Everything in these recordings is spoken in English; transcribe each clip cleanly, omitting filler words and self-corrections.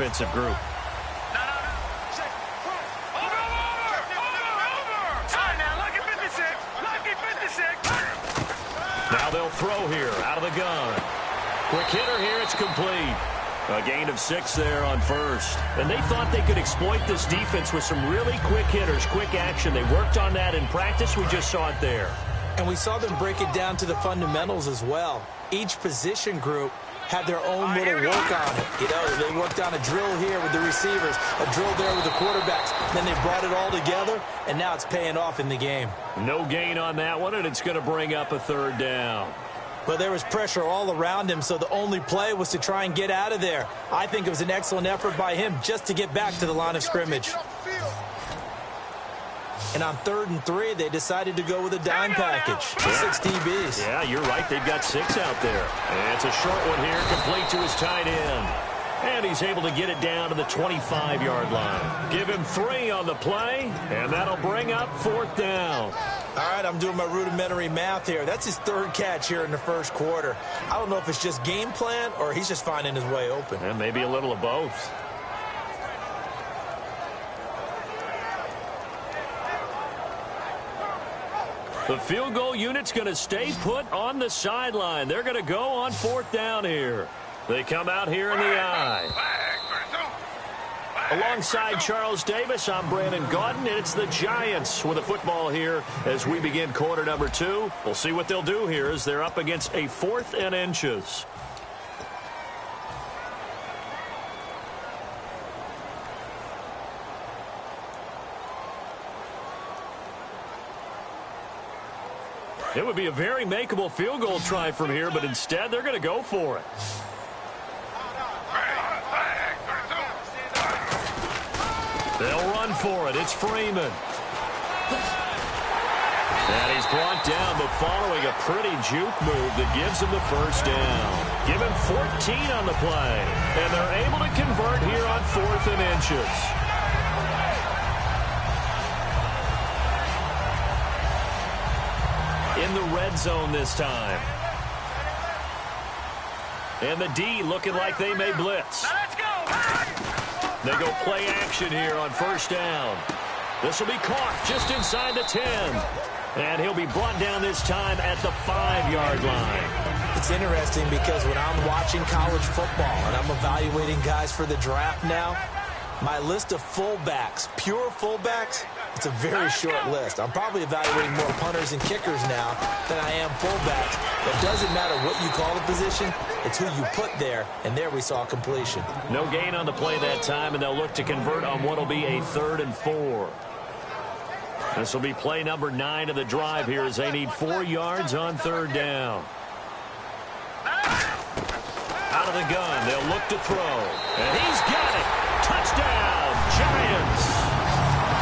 defensive group. Now they'll throw here out of the gun. Quick hitter here. It's complete. A gain of 6 there on first. And they thought they could exploit this defense with some really quick hitters, quick action. They worked on that in practice. We just saw it there. And we saw them break it down to the fundamentals as well. Each position group had their own little work on it. You know, they worked on a drill here with the receivers, a drill there with the quarterbacks. Then they brought it all together, and now it's paying off in the game. No gain on that one, and it's going to bring up a 3rd down. But there was pressure all around him, so the only play was to try and get out of there. I think it was an excellent effort by him just to get back to the line of scrimmage. And on 3rd and 3, they decided to go with a dime package. 6 DBs. Yeah, you're right. They've got 6 out there. And it's a short one here, complete to his tight end. And he's able to get it down to the 25-yard line. Give him 3 on the play, and that'll bring up 4th down. All right, I'm doing my rudimentary math here. That's his 3rd catch here in the first quarter. I don't know if it's just game plan or he's just finding his way open. And maybe a little of both. The field goal unit's going to stay put on the sideline. They're going to go on 4th down here. They come out here in the I. Alongside Charles Davis, I'm Brandon Gaudin, and it's the Giants with the football here as we begin quarter number 2. We'll see what they'll do here as they're up against a 4th and inches. It would be a very makeable field goal try from here, but instead they're going to go for it. They'll run for it. It's Freeman. And he's brought down, but following a pretty juke move that gives him the 1st down. Give him 14 on the play. And they're able to convert here on 4th and inches. In the red zone this time. And the D looking like they may blitz. They go play action here on 1st down. This will be caught just inside the 10. And he'll be brought down this time at the 5-yard line. It's interesting because when I'm watching college football and I'm evaluating guys for the draft now, my list of fullbacks, pure fullbacks, it's a very short list. I'm probably evaluating more punters and kickers now than I am fullbacks. It doesn't matter what you call the position. It's who you put there, and there we saw completion. No gain on the play that time, and they'll look to convert on what will be a 3rd and 4. This will be play number 9 of the drive here as they need 4 yards on 3rd down. Out of the gun, they'll look to throw. And he's got it. Touchdown, Giants.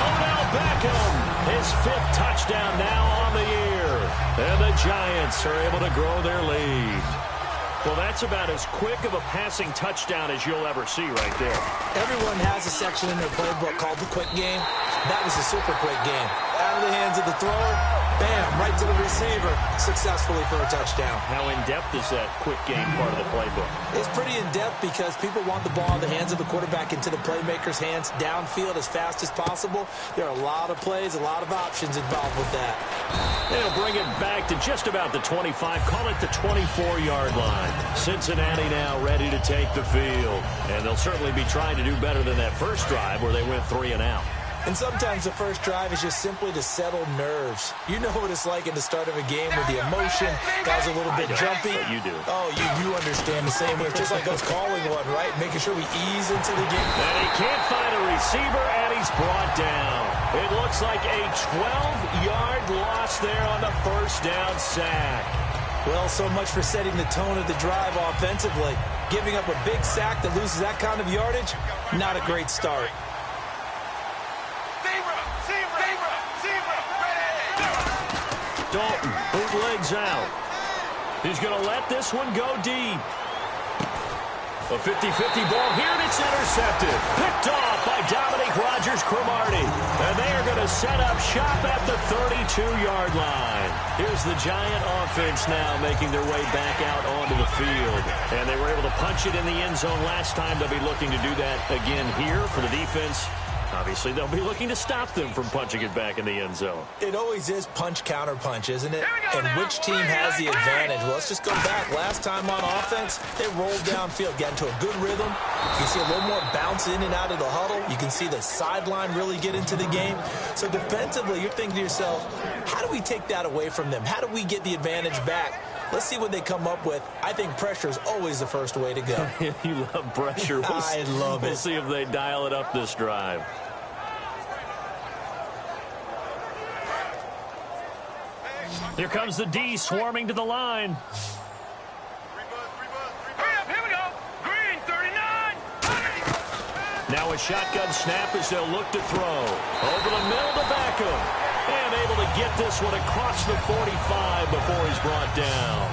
Odell Beckham, his 5th touchdown now on the year. And the Giants are able to grow their lead. Well, that's about as quick of a passing touchdown as you'll ever see right there. Everyone has a section in their playbook called the quick game. That was a super quick game. Out of the hands of the thrower, bam, right to the receiver, successfully for a touchdown. How in-depth is that quick game part of the playbook? It's pretty in-depth because people want the ball in the hands of the quarterback into the playmaker's hands downfield as fast as possible. There are a lot of plays, a lot of options involved with that. They'll bring it back to just about the 25, call it the 24-yard line. Cincinnati now ready to take the field. And they'll certainly be trying to do better than that first drive where they went 3 and out. And sometimes the first drive is just simply to settle nerves. You know what it's like at the start of a game with the emotion. Guys a little bit jumpy. You do. Oh, you understand the same way. Just like us calling one, right? Making sure we ease into the game. And he can't find a receiver, and he's brought down. It looks like a 12-yard loss there on the 1st down sack. Well, so much for setting the tone of the drive offensively. Giving up a big sack that loses that kind of yardage, not a great start. Dalton, bootlegs out. He's going to let this one go deep. A 50-50 ball here, and it's intercepted. Picked off by Dominique Rodgers-Cromartie. And they are going to to set up shop at the 32-yard line. Here's the Giant offense now making their way back out onto the field. And they were able to punch it in the end zone last time. They'll be looking to do that again here for the defense. Obviously, they'll be looking to stop them from punching it back in the end zone. It always is punch-counter-punch, isn't it? And which team has the advantage? Well, let's just go back. Last time on offense, they rolled downfield, got into a good rhythm. You can see a little more bounce in and out of the huddle. You can see the sideline really get into the game. So defensively, you're thinking to yourself, how do we take that away from them? How do we get the advantage back? Let's see what they come up with. I think pressure is always the first way to go. You love pressure. I love it. We'll see if they dial it up this drive. Here comes the D swarming to the line. Here we go. Green, 39. Now a shotgun snap as they'll look to throw. Over the middle to Beckham. And able to get this one across the 45 before he's brought down.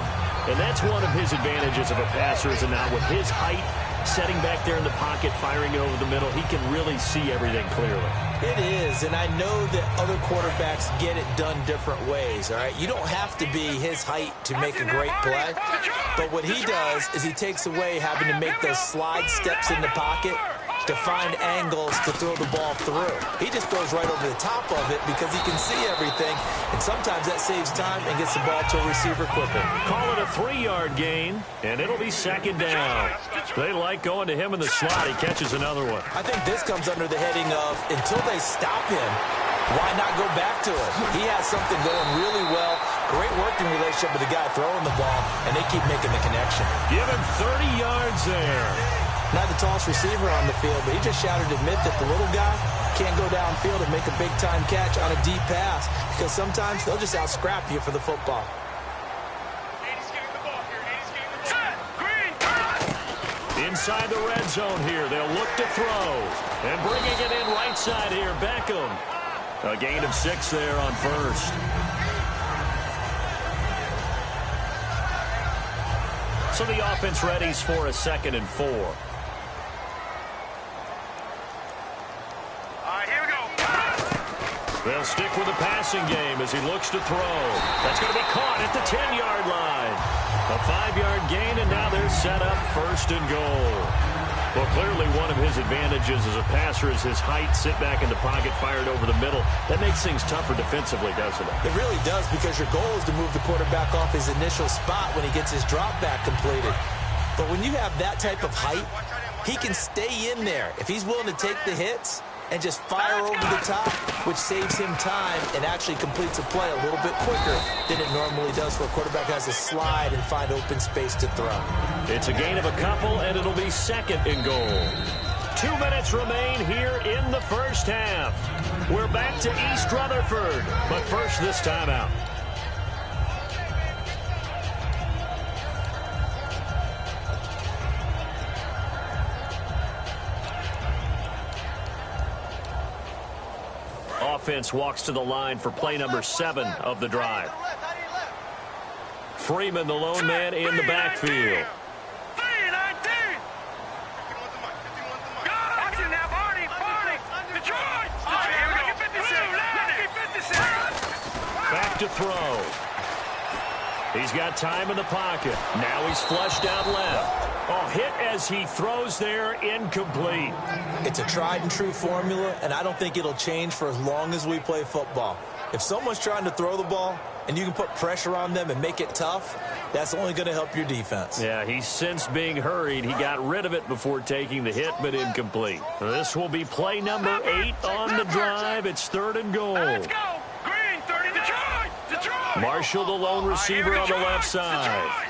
And that's one of his advantages of a passer, is now with his height, setting back there in the pocket, firing it over the middle, he can really see everything clearly. It is, and I know that other quarterbacks get it done different ways, all right? You don't have to be his height to make a great play, but what he does is he takes away having to make those slide steps in the pocket to find angles to throw the ball through. He just throws right over the top of it because he can see everything, and sometimes that saves time and gets the ball to a receiver quicker. Call it a 3-yard gain, and it'll be second down. They like going to him in the slot. He catches another one. I think this comes under the heading of, until they stop him, why not go back to it? He has something going really well. Great working relationship with the guy throwing the ball, and they keep making the connection. Give him 30 yards there. Not the tallest receiver on the field, but he just shouted to admit that the little guy can't go downfield and make a big-time catch on a deep pass, because sometimes they'll just out-scrap you for the football. Inside the red zone here, they'll look to throw. And bringing it in right side here, Beckham. A gain of 6 there on first. So the offense readies for a 2nd and 4. All right, here we go. They'll stick with the passing game as he looks to throw. That's going to be caught at the 10-yard line. A 5-yard gain, and now they're set up 1st and goal. Well, clearly one of his advantages as a passer is his height, sit back in the pocket, fired over the middle. That makes things tougher defensively, doesn't it? It really does, because your goal is to move the quarterback off his initial spot when he gets his drop back completed. But when you have that type of height, he can stay in there if he's willing to take the hits and just fire over the top, which saves him time and actually completes a play a little bit quicker than it normally does for a quarterback who has to slide and find open space to throw. It's a gain of a couple, and it'll be 2nd and goal. 2 minutes remain here in the first half. We're back to East Rutherford, but first this timeout. Offense walks to the line for play number 7 of the drive. Freeman, the lone man in the backfield. Back to throw. He's got time in the pocket. Now he's flushed out left. Oh, hit as he throws there, incomplete. It's a tried and true formula, and I don't think it'll change for as long as we play football. If someone's trying to throw the ball and you can put pressure on them and make it tough, that's only going to help your defense. Yeah, he's since being hurried. He got rid of it before taking the hit, but incomplete. This will be play number 8 on the drive. It's 3rd and goal. Let's go. Green, 30, Detroit. Marshall, the lone receiver on the left side.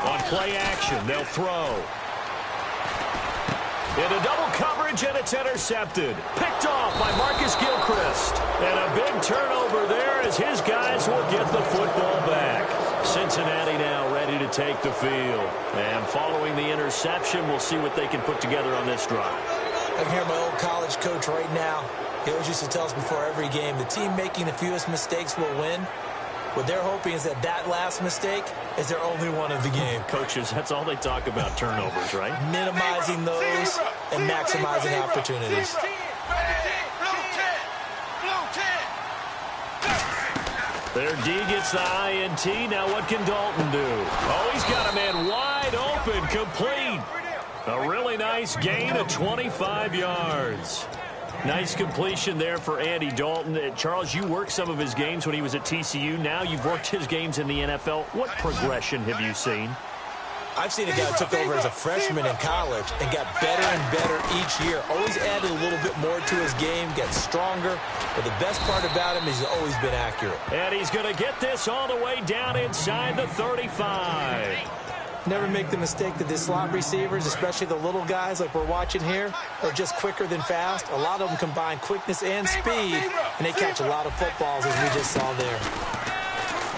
On play action, they'll throw. Into double coverage, and it's intercepted. Picked off by Marcus Gilchrist. And a big turnover there as his guys will get the football back. Cincinnati now ready to take the field. And following the interception, we'll see what they can put together on this drive. I can hear my old college coach right now. He always used to tell us before every game, the team making the fewest mistakes will win. What they're hoping is that that last mistake is their only one of the game. Coaches, that's all they talk about, turnovers, right? Minimizing those and maximizing opportunities. Their D gets the INT. Now what can Dalton do? Oh, he's got a man wide open, complete. A really nice gain of 25 yards. Nice completion there for Andy Dalton. Charles, you worked some of his games when he was at TCU. Now you've worked his games in the NFL. What progression have you seen? I've seen a guy who took over as a freshman in college and got better and better each year. Always added a little bit more to his game, gets stronger. But the best part about him is he's always been accurate. And he's going to get this all the way down inside the 35. Never make the mistake that the slot receivers, especially the little guys like we're watching here, are just quicker than fast. A lot of them combine quickness and speed, and they catch a lot of footballs, as we just saw there.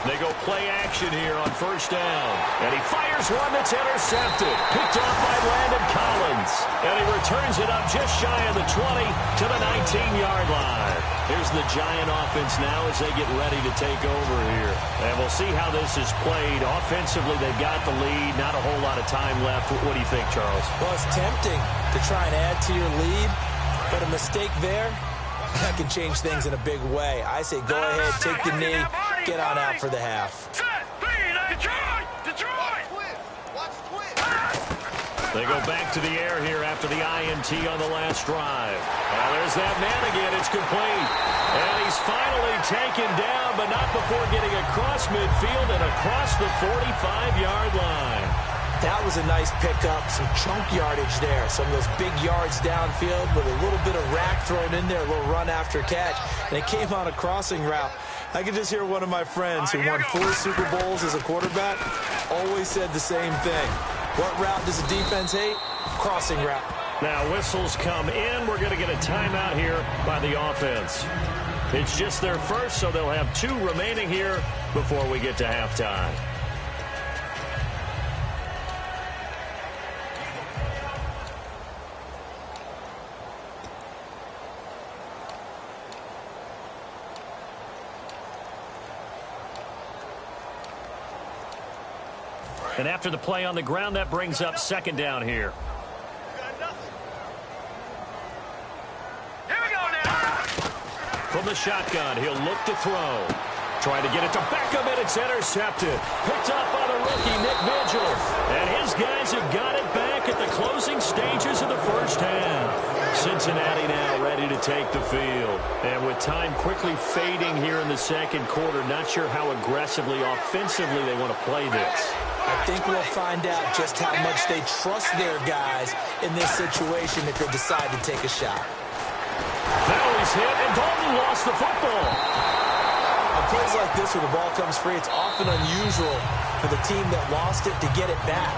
They go play action here on first down. And he fires one that's intercepted. Picked off by Landon Collins. And he returns it up just shy of the 20 to the 19-yard line. Here's the Giant offense now as they get ready to take over here. And we'll see how this is played. Offensively, they've got the lead. Not a whole lot of time left. What do you think, Charles? Well, it's tempting to try and add to your lead, but a mistake there, that can change things in a big way. I say go ahead, take the knee, get on out for the half. They go back to the air here after the INT on the last drive. Now there's that man again. It's complete. And he's finally taken down, but not before getting across midfield and across the 45-yard line. That was a nice pickup, some chunk yardage there. Some of those big yards downfield with a little bit of rack thrown in there, a little run after catch. And it came on a crossing route. I could just hear one of my friends who won 4 Super Bowls as a quarterback always said the same thing. What route does the defense hate? Crossing route. Now whistles come in. We're going to get a timeout here by the offense. It's just their first, so they'll have 2 remaining here before we get to halftime. And after the play on the ground, that brings up second down here. Here we go now. From the shotgun, he'll look to throw. Trying to get it to Beckham, and it's intercepted. Picked up by the rookie, Nick Vigil. And his guys have got it back at the closing stages of the first half. Cincinnati now ready to take the field. And with time quickly fading here in the second quarter, not sure how aggressively, offensively they want to play this. I think we'll find out just how much they trust their guys in this situation if they decide to take a shot. Now he's hit, and Dalton lost the football. On plays like this where the ball comes free, it's often unusual for the team that lost it to get it back.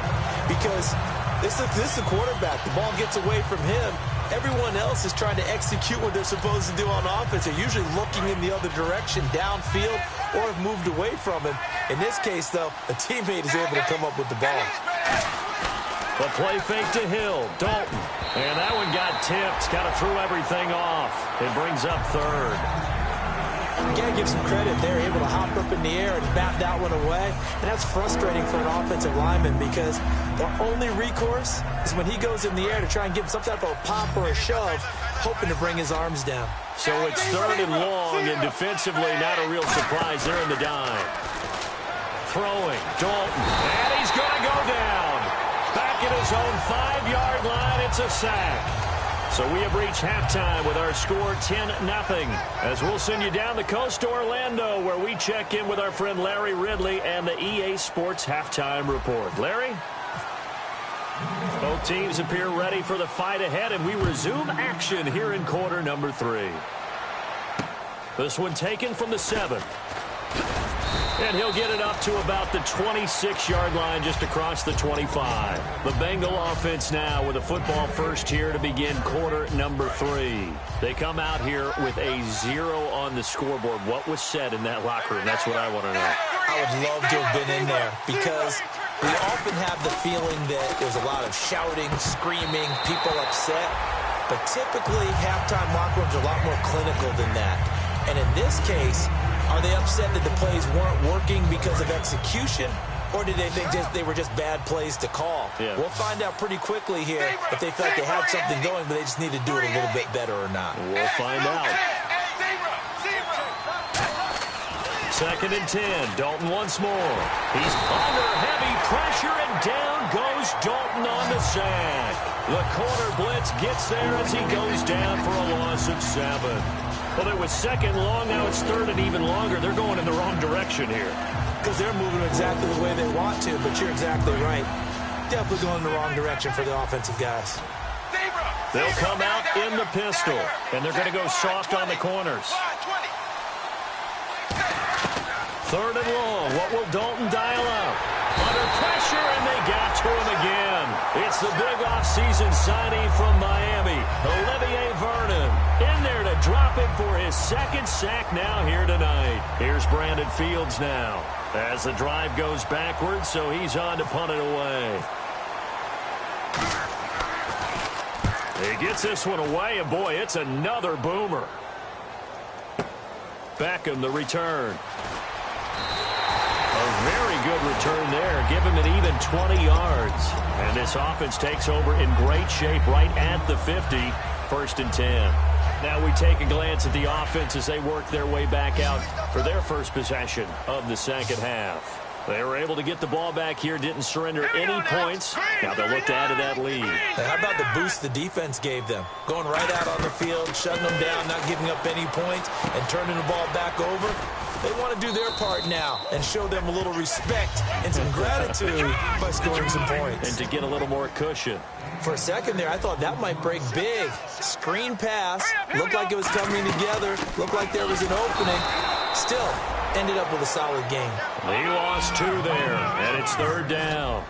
Because this is the quarterback. The ball gets away from him. Everyone else is trying to execute what they're supposed to do on offense. They're usually looking in the other direction, downfield, or have moved away from him. In this case, though, a teammate is able to come up with the ball. The play fake to Hill. Dalton. And that one got tipped. Kind of threw everything off. It brings up third. You got to give some credit. They're able to hop up in the air and bat that one away. And that's frustrating for an offensive lineman because the only recourse is when he goes in the air to try and give some type of a pop or a shove, hoping to bring his arms down. So it's third and long, and defensively not a real surprise. They're in the dime. Throwing, Dalton, and he's going to go down. Back at his own 5-yard line, it's a sack. So we have reached halftime with our score 10-0. As we'll send you down the coast to Orlando, where we check in with our friend Larry Ridley and the EA Sports Halftime Report. Larry? Both teams appear ready for the fight ahead, and we resume action here in quarter number 3. This one taken from the 7. And he'll get it up to about the 26-yard line, just across the 25. The Bengal offense now with a football first here to begin quarter number 3. They come out here with a 0 on the scoreboard. What was said in that locker room? That's what I want to know. I would love to have been in there because we often have the feeling that there's a lot of shouting, screaming, people upset. But typically, halftime locker rooms are a lot more clinical than that. And in this case, Are they upset that the plays weren't working because of execution? Or did they think they were just bad plays to call? Yeah. We'll find out pretty quickly here if they felt they had something going, but they just need to do it a little bit better or not. We'll find out. 2nd and 10. Dalton once more. He's under heavy pressure, and down goes Dalton on the sack. The corner blitz gets there as he goes down for a loss of 7. Well, it was 2nd long. Now it's 3rd and even longer. They're going in the wrong direction here. Because they're moving exactly the way they want to, but you're exactly right. Definitely going in the wrong direction for the offensive guys. They'll come out in the pistol, and they're going to go soft on the corners. 3rd and long. What will Dalton dial up? Under pressure, and they got to him again. It's the big offseason signing from Miami, Olivier Vernon. In there to drop it for his 2nd sack now here tonight. Here's Brandon Fields now as the drive goes backwards, so he's on to punt it away. He gets this one away, and boy, it's another boomer. Beckham, the return. A very good return there. Give him an even 20 yards. And this offense takes over in great shape right at the 50. 1st and 10. Now we take a glance at the offense as they work their way back out for their first possession of the 2nd half. They were able to get the ball back here, didn't surrender any points. Now they'll look to add to that lead. Hey, how about the boost the defense gave them? Going right out on the field, shutting them down, not giving up any points, and turning the ball back over. They want to do their part now and show them a little respect and some gratitude by scoring some points. And to get a little more cushion. For a second there, I thought that might break big. Screen pass. Looked like it was coming together. Looked like there was an opening. Still, ended up with a solid game. He lost 2 there, and it's 3rd down.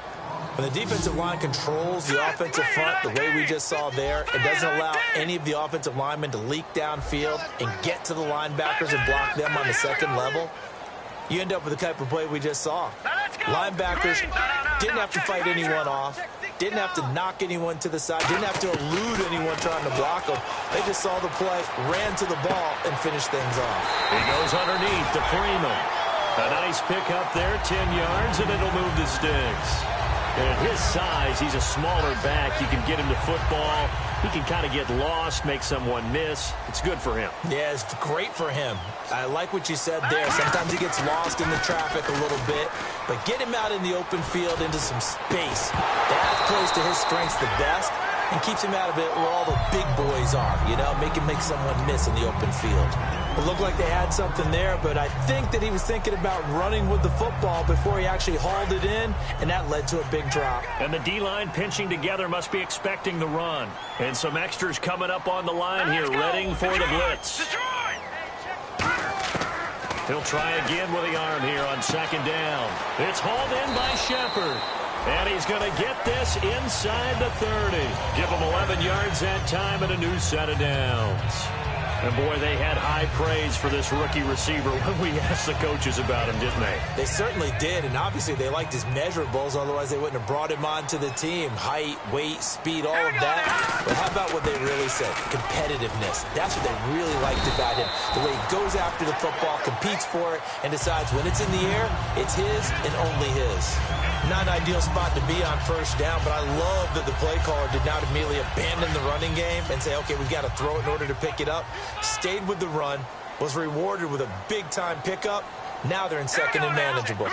When the defensive line controls the offensive front the way we just saw there, it doesn't allow any of the offensive linemen to leak downfield and get to the linebackers and block them on the 2nd level. You end up with the type of play we just saw. Linebackers didn't have to fight anyone off, didn't have to knock anyone to the side, didn't have to elude anyone trying to block them. They just saw the play, ran to the ball, and finished things off. He goes underneath to Freeman. A nice pickup there, 10 yards, and it'll move the sticks. And at his size, he's a smaller back. You can get him to football. He can kind of get lost, make someone miss. It's good for him. Yeah, it's great for him. I like what you said there. Sometimes he gets lost in the traffic a little bit, but get him out in the open field into some space. That plays to his strengths the best and keeps him out of it where all the big boys are, you know, make someone miss in the open field. It looked like they had something there, but I think that he was thinking about running with the football before he actually hauled it in, and that led to a big drop. And the D-line pinching together must be expecting the run. And some extras coming up on the line here, readying for the blitz. He'll try again with the arm here on 2nd down. It's hauled in by Shepard. And he's going to get this inside the 30. Give him 11 yards that time and a new set of downs. And, boy, they had high praise for this rookie receiver when we asked the coaches about him, didn't they? They certainly did, and obviously they liked his measurables, otherwise they wouldn't have brought him onto the team. Height, weight, speed, all of that. But how about what they really said? Competitiveness. That's what they really liked about him. The way he goes after the football, competes for it, and decides when it's in the air, it's his and only his. Not an ideal spot to be on 1st down, but I love that the play caller did not immediately abandon the running game and say, okay, we've got to throw it in order to pick it up. Stayed with the run, was rewarded with a big-time pickup. Now they're in 2nd and manageable.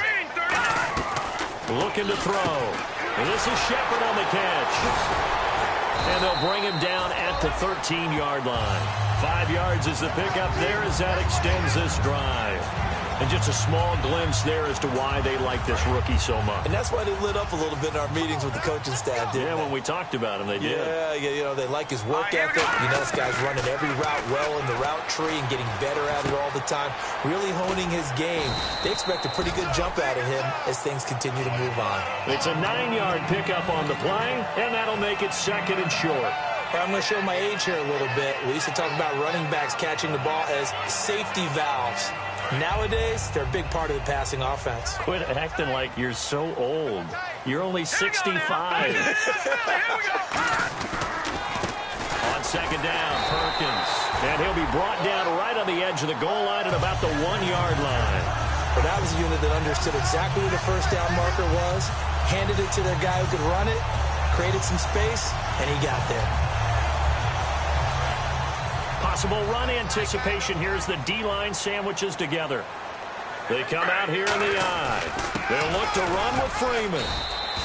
Looking to throw. And this is Shepard on the catch. And they'll bring him down at the 13-yard line. 5 yards is the pickup there as that extends this drive. And just a small glimpse there as to why they like this rookie so much. And that's why they lit up a little bit in our meetings with the coaching staff, didn't they? When we talked about him, they did. Yeah, you know, they like his work ethic. You know, this guy's running every route well in the route tree and getting better at it all the time, really honing his game. They expect a pretty good jump out of him as things continue to move on. It's a 9-yard pickup on the play, and that'll make it 2nd and short. I'm going to show my age here a little bit. We used to talk about running backs catching the ball as safety valves. Nowadays, they're a big part of the passing offense. Quit acting like you're so old. You're only 65. On second down, Perkins. And he'll be brought down right on the edge of the goal line at about the 1-yard line. Well, that was a unit that understood exactly where the first down marker was, handed it to their guy who could run it, created some space, and he got there. Possible run anticipation here as the D-line sandwiches together. They come out here in the eye. They'll look to run with Freeman.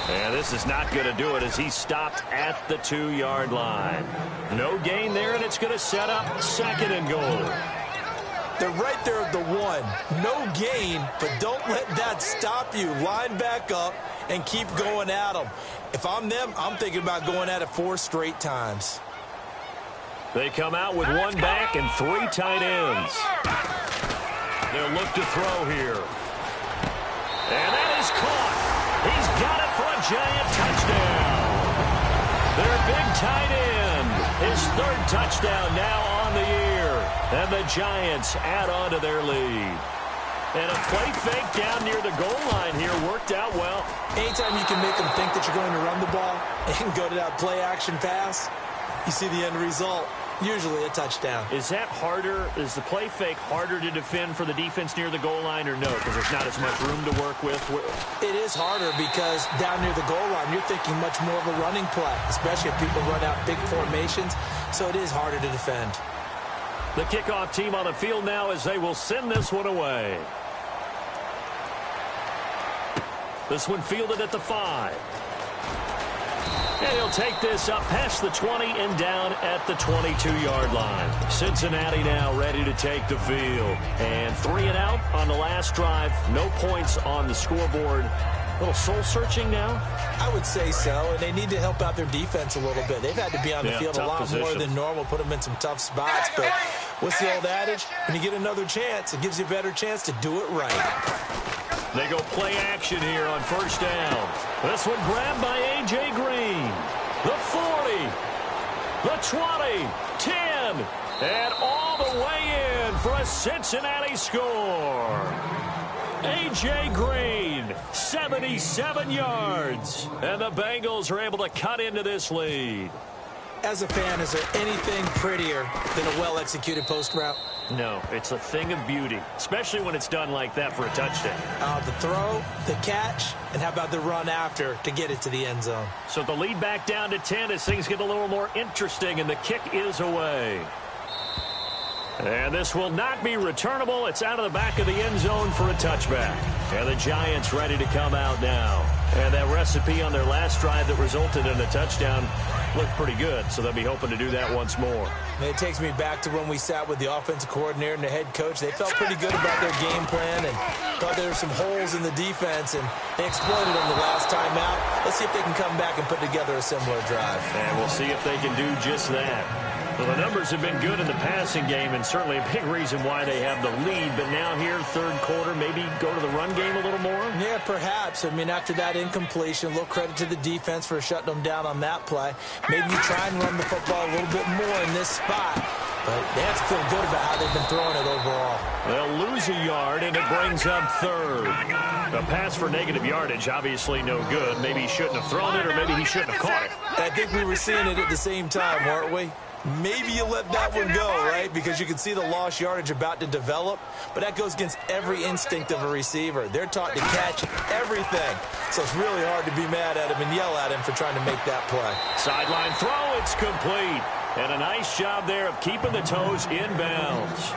And this is not going to do it as he stopped at the 2-yard line. No gain there, and it's going to set up second and goal. They're right there at the 1. No gain, but don't let that stop you. Line back up and keep going at them. If I'm them, I'm thinking about going at it 4 straight times. They come out with 1 back and 3 tight ends. They'll look to throw here. And that is caught. He's got it for a giant touchdown. Their big tight end. His 3rd touchdown now on the year. And the Giants add on to their lead. And a play fake down near the goal line here worked out well. Anytime you can make them think that you're going to run the ball and go to that play action pass, you see the end result. Usually a touchdown. Is that harder? Is the play fake harder to defend for the defense near the goal line or no? Because there's not as much room to work with. It is harder because down near the goal line, you're thinking much more of a running play, especially if people run out big formations. So it is harder to defend. The kickoff team on the field now as they will send this one away. This one fielded at the 5. And he'll take this up past the 20 and down at the 22-yard line. Cincinnati now ready to take the field. And 3 and out on the last drive. No points on the scoreboard. A little soul-searching now? I would say so, and they need to help out their defense a little bit. They've had to be on the field a lot more than normal, put them in some tough spots. But what's the old adage? When you get another chance, it gives you a better chance to do it right. They go play action here on first down. This one grabbed by A.J. Green. The 40, the 20, 10, and all the way in for a Cincinnati score. A.J. Green, 77 yards. And the Bengals are able to cut into this lead. As a fan, is there anything prettier than a well-executed post route? No, it's a thing of beauty, especially when it's done like that for a touchdown. The throw, the catch, and how about the run after to get it to the end zone? So the lead back down to 10 as things get a little more interesting, and the kick is away. And this will not be returnable. It's out of the back of the end zone for a touchback. And the Giants ready to come out now. And that recipe on their last drive that resulted in a touchdown looked pretty good, so they'll be hoping to do that once more. And it takes me back to when we sat with the offensive coordinator and the head coach. They felt pretty good about their game plan and thought there were some holes in the defense, and they exploited them the last time out. Let's see if they can come back and put together a similar drive. And we'll see if they can do just that. Well, the numbers have been good in the passing game, and certainly a big reason why they have the lead. But now here, third quarter, maybe go to the run game a little more? Yeah, perhaps. I mean, after that incompletion, a little credit to the defense for shutting them down on that play. Maybe you try and run the football a little bit more in this spot. But they have to feel good about how they've been throwing it overall. They'll lose a yard, and it brings up third. A pass for negative yardage, obviously no good. Maybe he shouldn't have thrown it, or maybe he shouldn't have caught it. I think we were seeing it at the same time, weren't we? Maybe you let that one go, right? Because you can see the lost yardage about to develop. But that goes against every instinct of a receiver. They're taught to catch everything. So it's really hard to be mad at him and yell at him for trying to make that play. Sideline throw, it's complete. And a nice job there of keeping the toes in bounds.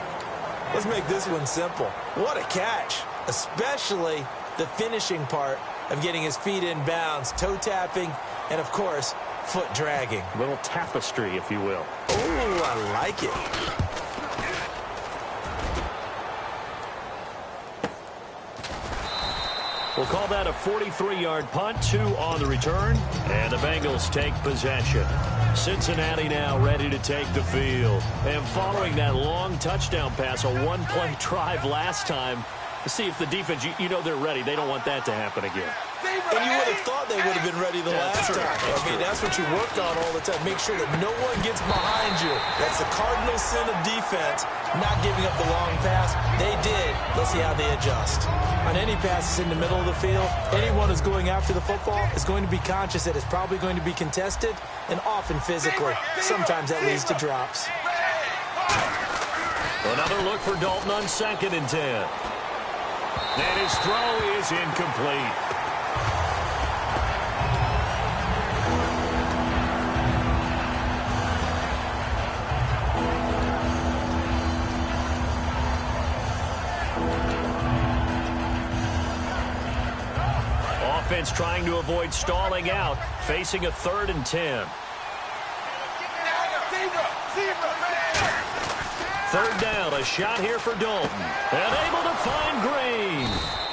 Let's make this one simple. What a catch, especially the finishing part of getting his feet in bounds, toe tapping, and, of course, foot dragging. A little tapestry, if you will. Oh, I like it. We'll call that a 43-yard punt, 2 on the return, and the Bengals take possession. Cincinnati now ready to take the field. And following that long touchdown pass, a one-play drive last time, See if the defense, you know they're ready. They don't want that to happen again. And you would have thought they would have been ready the last time. I mean, that's what you worked on all the time. Make sure that no one gets behind you. That's the cardinal sin of defense, not giving up the long pass. They did. Let's see how they adjust. On any passes in the middle of the field, anyone who's going after the football is going to be conscious that it's probably going to be contested and often physically. Sometimes that leads to drops. Another look for Dalton on 2nd and 10. And his throw is incomplete. Offense trying to avoid stalling out, facing a 3rd and 10. 3rd down, a shot here for Dalton. And able to find Green.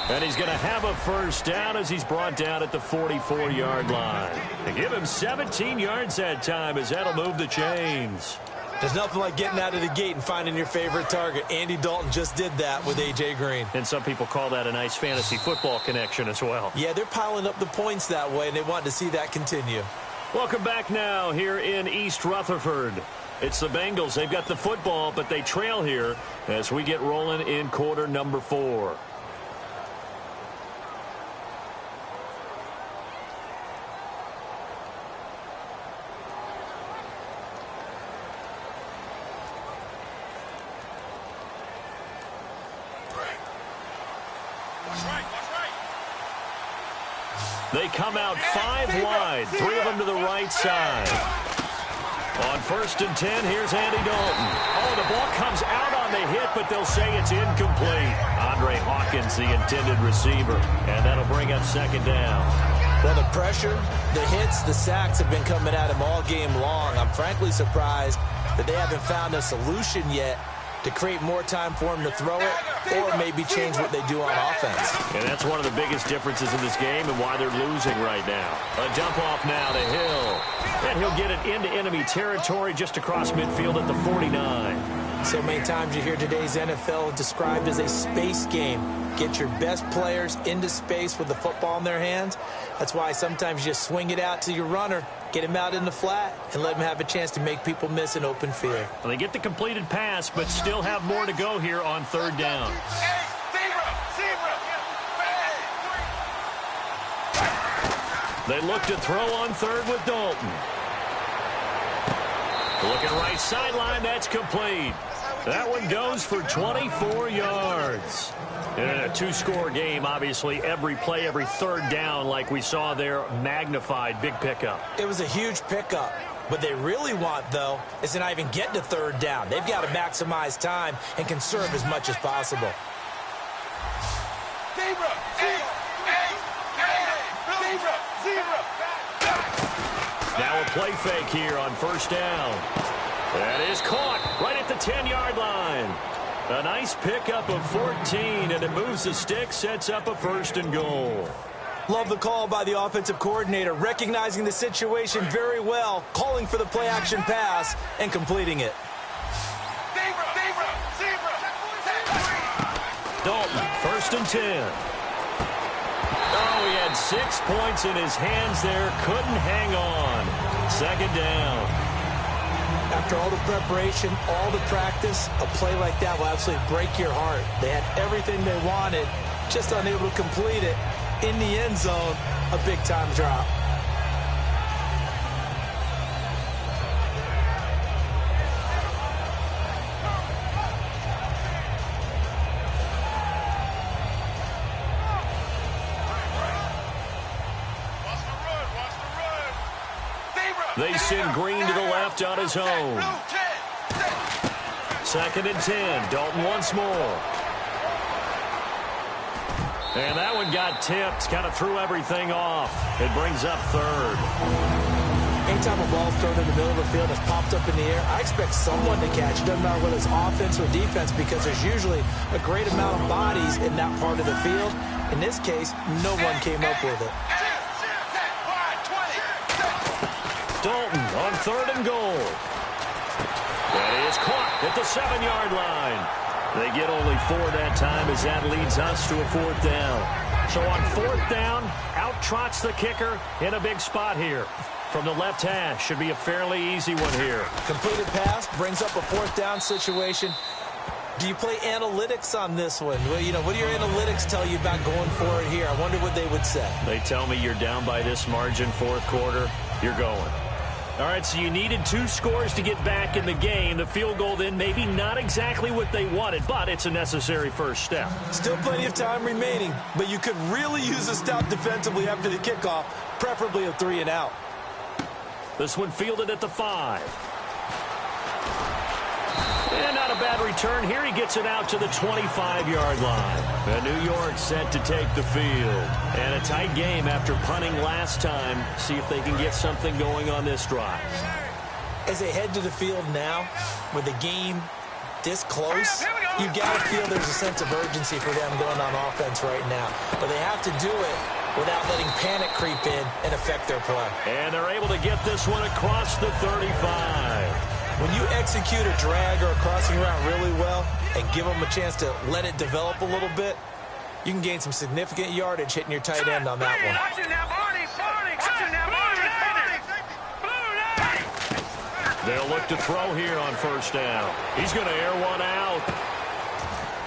And he's going to have a 1st down as he's brought down at the 44-yard line. They give him 17 yards that time as that'll move the chains. There's nothing like getting out of the gate and finding your favorite target. Andy Dalton just did that with A.J. Green. And some people call that a nice fantasy football connection as well. Yeah, they're piling up the points that way, and they want to see that continue. Welcome back now here in East Rutherford. It's the Bengals. They've got the football, but they trail here as we get rolling in quarter number 4. They come out 5 wide, 3 of them to the right side. On 1st and 10, here's Andy Dalton. Oh, the ball comes out on the hit, but they'll say it's incomplete. Andre Hawkins, the intended receiver, and that'll bring up 2nd down. Well, the pressure, the hits, the sacks have been coming at him all game long. I'm frankly surprised that they haven't found a solution yet to create more time for him to throw it or maybe change what they do on offense. And that's one of the biggest differences in this game and why they're losing right now. A dump off now to Hill. And he'll get it into enemy territory just across midfield at the 49. So many times you hear today's NFL described as a space game. Get your best players into space with the football in their hands. That's why sometimes you just swing it out to your runner, get him out in the flat, and let him have a chance to make people miss an open field. Well, they get the completed pass, but still have more to go here on 3rd down. They look to throw on 3rd with Dalton. Looking right sideline, that's complete. That one goes for 24 yards. In a 2-score game, obviously, every play, every 3rd down, like we saw there, magnified, big pickup. It was a huge pickup. What they really want, though, is to not even get to 3rd down. They've got to maximize time and conserve as much as possible. Now a play fake here on 1st down. That is caught right at the 10-yard line. A nice pickup of 14, and it moves the stick, sets up a 1st and goal. Love the call by the offensive coordinator, recognizing the situation very well, calling for the play-action pass, and completing it. Dalton, 1st and 10. Oh, he had 6 points in his hands there, couldn't hang on. 2nd down. After all the preparation, all the practice, a play like that will absolutely break your heart. They had everything they wanted, just unable to complete it. In the end zone, a big-time drop. They send Green to the left on his own. 2nd and 10. Dalton once more. And that one got tipped. Kind of threw everything off. It brings up 3rd. Anytime a ball's thrown in the middle of the field that's popped up in the air, I expect someone to catch it. Doesn't matter whether it's offense or defense, because there's usually a great amount of bodies in that part of the field. In this case, no one came up with it. Dalton on 3rd and goal. That is caught at the 7-yard line. They get only 4 that time as that leads us to a 4th down. So on 4th down, out trots the kicker in a big spot here. From the left hash, should be a fairly easy one here. Completed pass brings up a 4th down situation. Do you play analytics on this one? Well, you know, what do your analytics tell you about going for it here? I wonder what they would say. They tell me you're down by this margin, 4th quarter, you're going. All right, so you needed 2 scores to get back in the game. The field goal then maybe not exactly what they wanted, but it's a necessary first step. Still plenty of time remaining, but you could really use a stop defensively after the kickoff, preferably a 3 and out. This one fielded at the 5. And not a bad return here. He gets it out to the 25-yard line. And New York set to take the field. And a tight game after punting last time. See if they can get something going on this drive. As they head to the field now, with the game this close, you got to feel there's a sense of urgency for them going on offense right now. But they have to do it without letting panic creep in and affect their play. And they're able to get this one across the 35. When you execute a drag or a crossing route really well and give them a chance to let it develop a little bit, you can gain some significant yardage hitting your tight end on that one. They'll look to throw here on 1st down. He's going to air one out.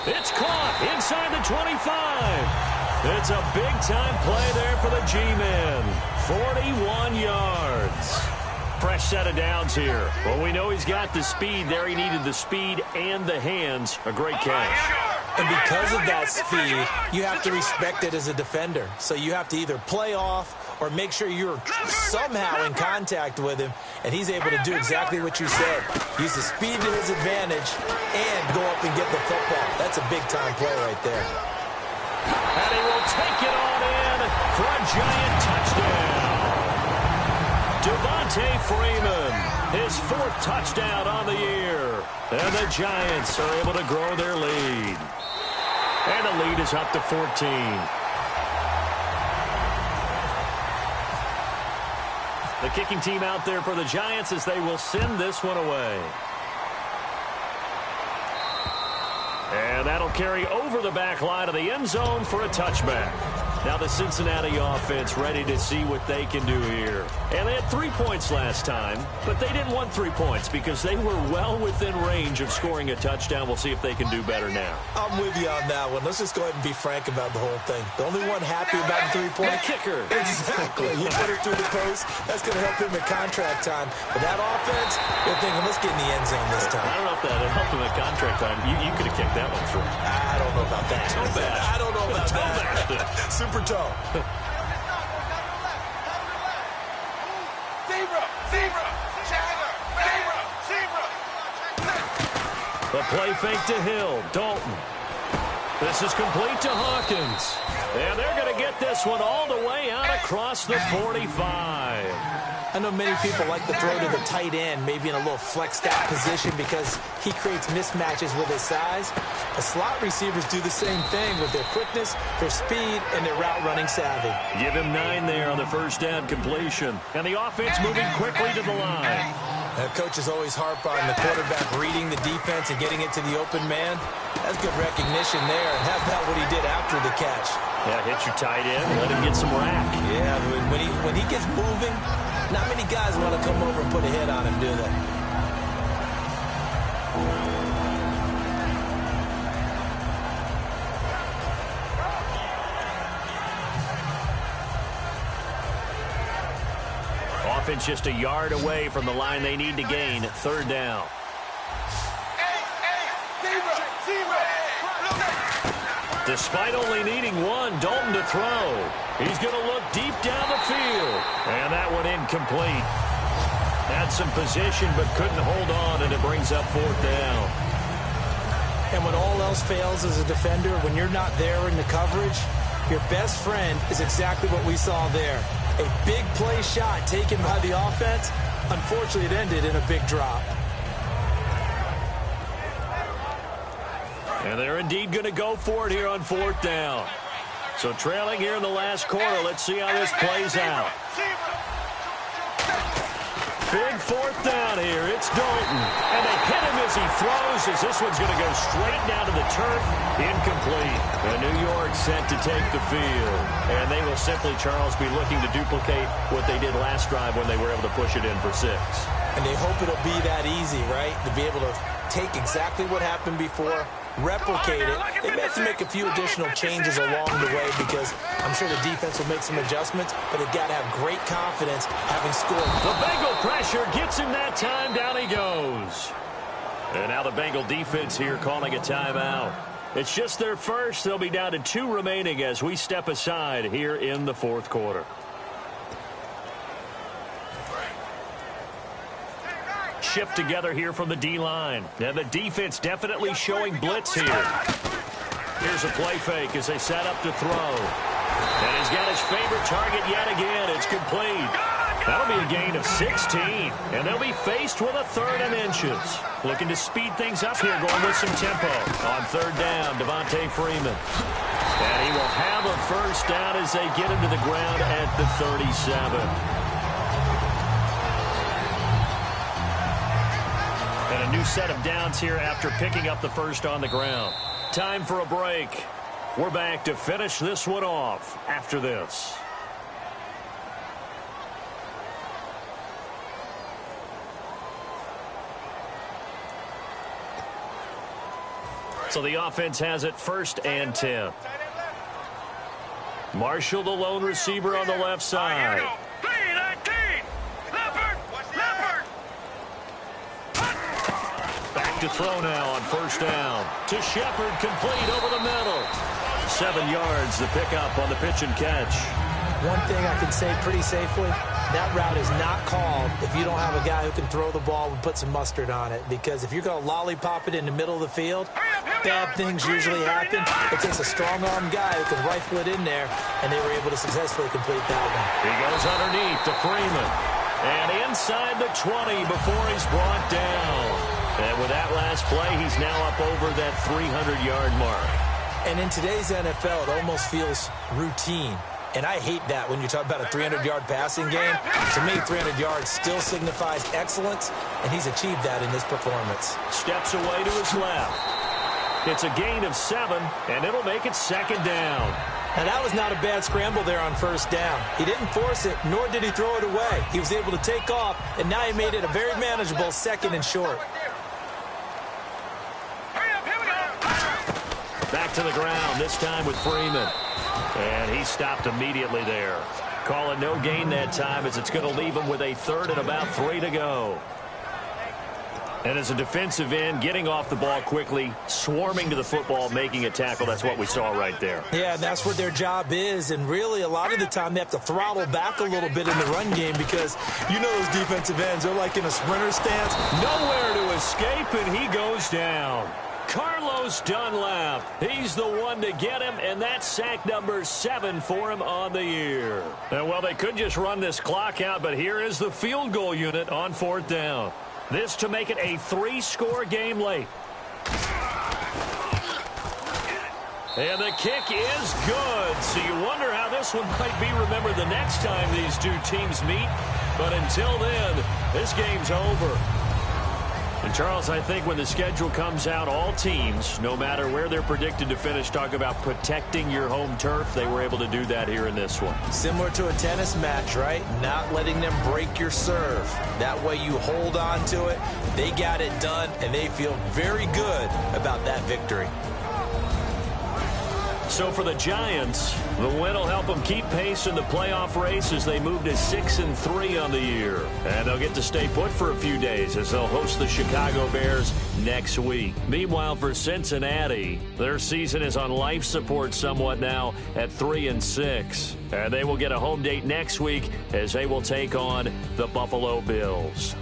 It's caught inside the 25. It's a big-time play there for the G-men. 41 yards. Fresh set of downs here. Well, we know he's got the speed there. He needed the speed and the hands. A great catch. And because of that speed, you have to respect it as a defender. So you have to either play off or make sure you're somehow in contact with him, and he's able to do exactly what you said. Use the speed to his advantage and go up and get the football. That's a big-time play right there. And he will take it on in for a giant touchdown. Devontae Freeman, his 4th touchdown on the year. And the Giants are able to grow their lead. And the lead is up to 14. The kicking team out there for the Giants as they will send this one away. And that'll carry over the back line of the end zone for a touchback. Now the Cincinnati offense ready to see what they can do here. And they had 3 points last time, but they didn't want 3 points because they were well within range of scoring a touchdown. We'll see if they can do better now. I'm with you on that one. Let's just go ahead and be frank about the whole thing. The only one happy about the 3-point kicker. Exactly. You put it through the post. That's going to help him at contract time. But that offense, they're thinking, let's get in the end zone this time. I don't know if that helped him at contract time. You could have kicked that one through. I don't know about that. I don't know about that. Super toe. The play fake to Hill. Dalton. This is complete to Hawkins. And they're going to get this one all the way out across the 45. I know many people like to throw to the tight end, maybe in a little flexed out position because he creates mismatches with his size. The slot receivers do the same thing with their quickness, their speed, and their route running savvy. Give him 9 there on the 1st down completion. And the offense moving quickly to the line. Coaches always harp on the quarterback reading the defense and getting it to the open man. That's good recognition there. And how about what he did after the catch? Yeah, hit your tight end, let him get some rack. Yeah, when he gets moving, not many guys want to come over and put a hit on him, do they? Offense just a yard away from the line they need to gain. 3rd down. Despite only needing 1, Dalton to throw. He's going to look deep down the field. And that one incomplete. Had some position but couldn't hold on, and it brings up 4th down. And when all else fails as a defender, when you're not there in the coverage, your best friend is exactly what we saw there. A big play shot taken by the offense. Unfortunately, it ended in a big drop. And they're indeed going to go for it here on 4th down. So trailing here in the last quarter, let's see how this plays out. Big fourth down here. It's Dalton. And they hit him as he throws, as this one's going to go straight down to the turf. Incomplete. And New York set to take the field. And they will simply, Charles, be looking to duplicate what they did last drive when they were able to push it in for 6. And they hope it'll be that easy, right? To be able to take exactly what happened before, replicate it. They may have to make a few additional changes along the way because I'm sure the defense will make some adjustments, but they've got to have great confidence having scored. The Bengal pressure gets him that time. Down he goes. And now the Bengal defense here calling a timeout. It's just their first. They'll be down to 2 remaining as we step aside here in the fourth quarter. Shift together here from the D-line. And the defense definitely showing blitz here. Here's a play fake as they set up to throw. And he's got his favorite target yet again. It's complete. That'll be a gain of 16. And they'll be faced with a 3rd and inches. Looking to speed things up here, going with some tempo. On 3rd down, Devontae Freeman. And he will have a first down as they get him to the ground at the 37. And a new set of downs here after picking up the first on the ground. Time for a break. We're back to finish this one off after this. So the offense has it 1st and 10. Marshall, the lone receiver on the left side. Back to throw now on 1st down. To Shepard, complete over the middle. 7 yards, the pickup on the pitch and catch. One thing I can say pretty safely, that route is not called if you don't have a guy who can throw the ball and put some mustard on it. Because if you're going to lollipop it in the middle of the field, bad things usually happen. It takes a strong-arm guy who can rifle it in there, and they were able to successfully complete that one. He goes underneath to Freeman. And inside the 20 before he's brought down. And with that last play, he's now up over that 300-yard mark. And in today's NFL, it almost feels routine. And I hate that when you talk about a 300-yard passing game. To me, 300 yards still signifies excellence, and he's achieved that in this performance. Steps away to his left. It's a gain of 7, and it'll make it 2nd down. Now, that was not a bad scramble there on 1st down. He didn't force it, nor did he throw it away. He was able to take off, and now he made it a very manageable 2nd and short. Back to the ground, this time with Freeman. And he stopped immediately there. Calling no gain that time as it's going to leave him with a 3rd and about 3 to go. And as a defensive end, getting off the ball quickly, swarming to the football, making a tackle, that's what we saw right there. Yeah, and that's what their job is. And really, a lot of the time, they have to throttle back a little bit in the run game because you know those defensive ends, they're like in a sprinter stance. Nowhere to escape, and he goes down. Carlos Dunlap, he's the one to get him, and that's sack number 7 for him on the year. And, well, they could just run this clock out, but here is the field goal unit on 4th down. This to make it a 3-score game late. And the kick is good. So you wonder how this one might be remembered the next time these two teams meet. But until then, this game's over. And, Charles, I think when the schedule comes out, all teams, no matter where they're predicted to finish, talk about protecting your home turf. They were able to do that here in this one. Similar to a tennis match, right? Not letting them break your serve. That way you hold on to it. They got it done, and they feel very good about that victory. So for the Giants, the win will help them keep pace in the playoff race as they move to 6-3 on the year. And they'll get to stay put for a few days as they'll host the Chicago Bears next week. Meanwhile, for Cincinnati, their season is on life support somewhat now at 3-6. And they will get a home date next week as they will take on the Buffalo Bills.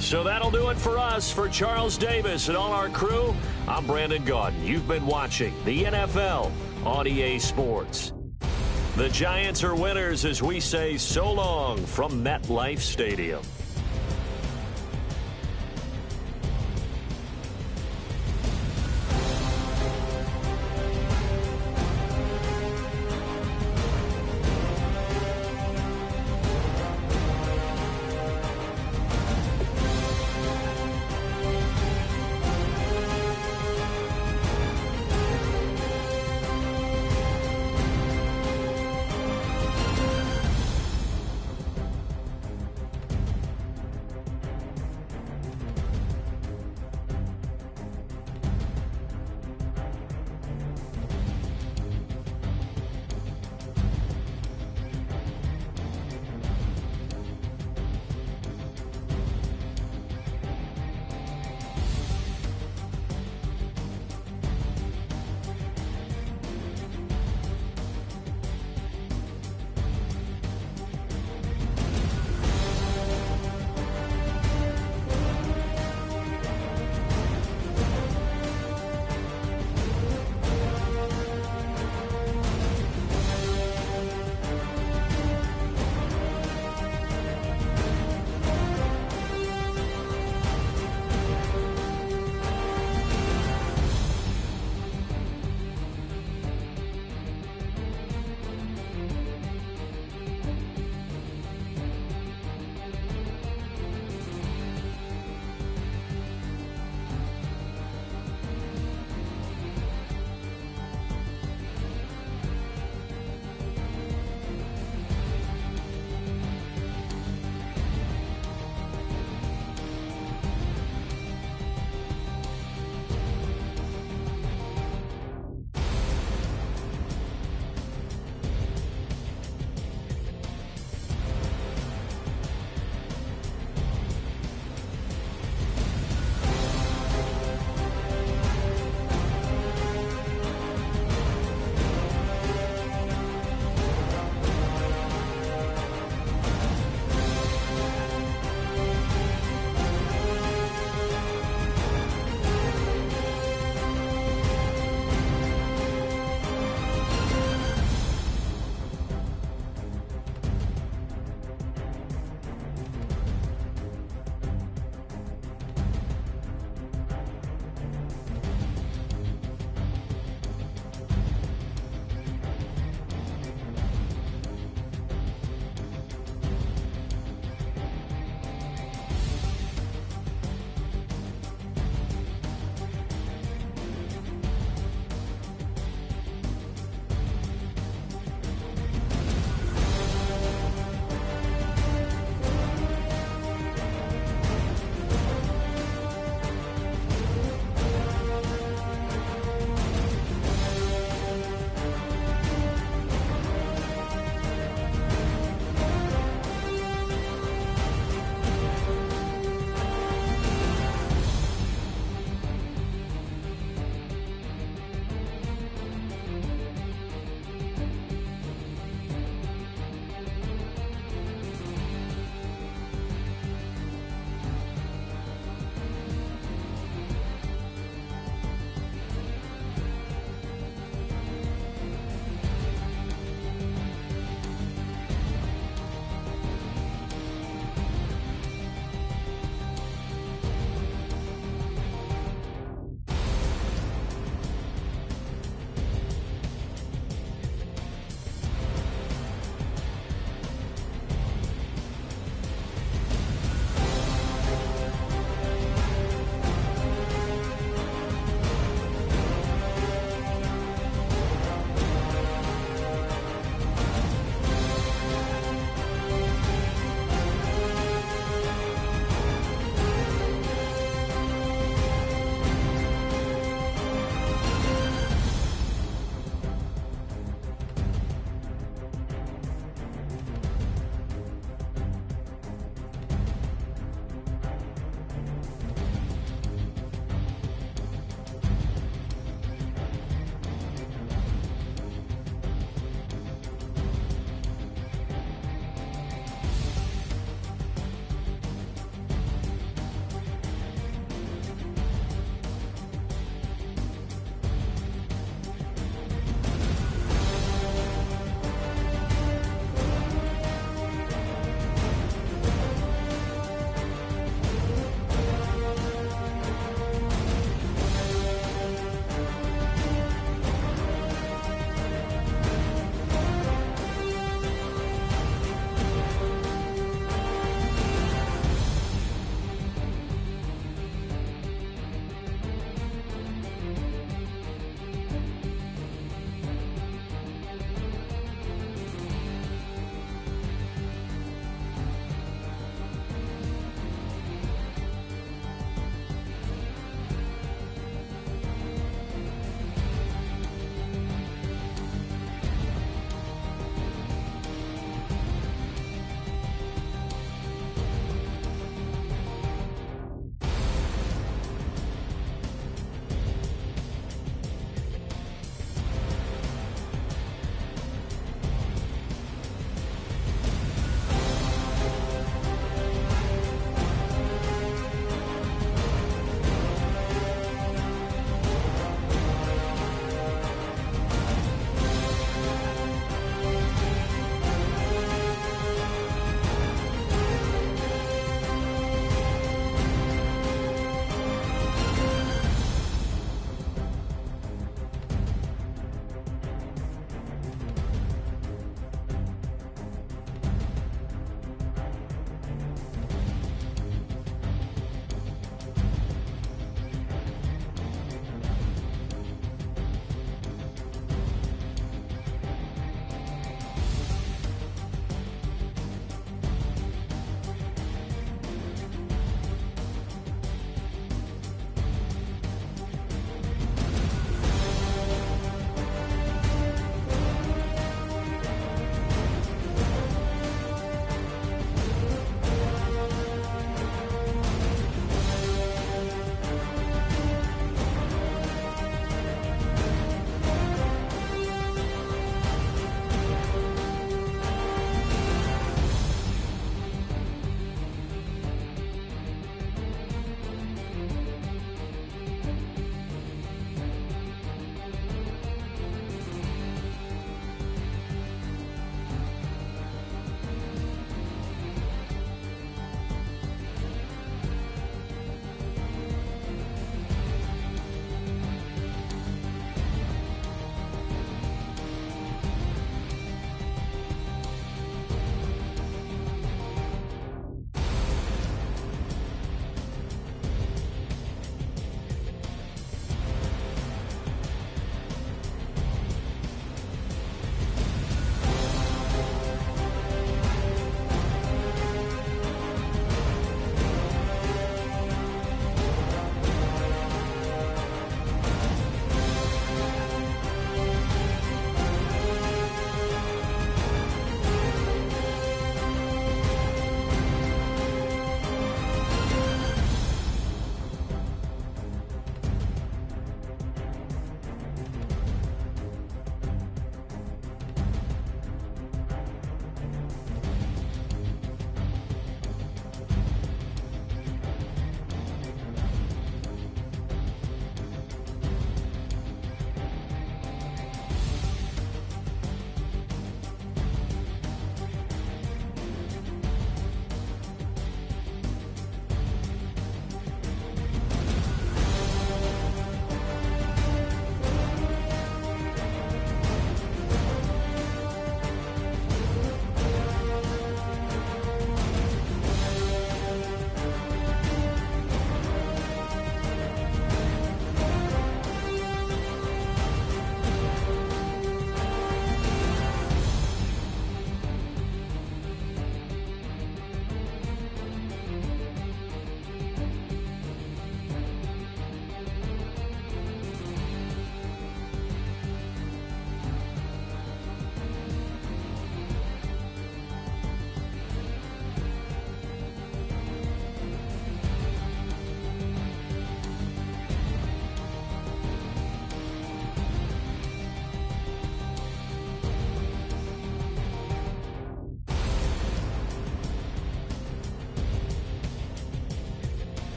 So that'll do it for us. For Charles Davis and all our crew, I'm Brandon Gaudin. You've been watching the NFL on EA Sports. The Giants are winners as we say so long from MetLife Stadium.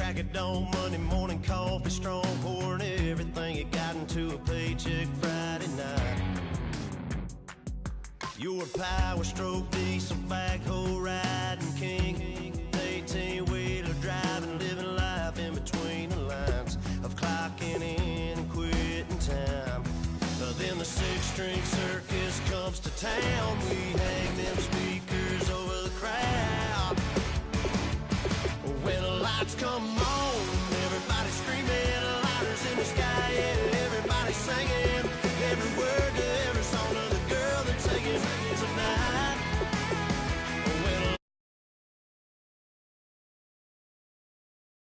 Crack of dawn, Monday morning coffee, strong, pouring everything you got into a paycheck Friday night. You're a power stroke, diesel backhoe riding king, 18-wheeler driving, living life in between the lines of clocking in and quitting time. Then the six-string circus comes to town. We hang them speakers over the crowd. When the lights come on,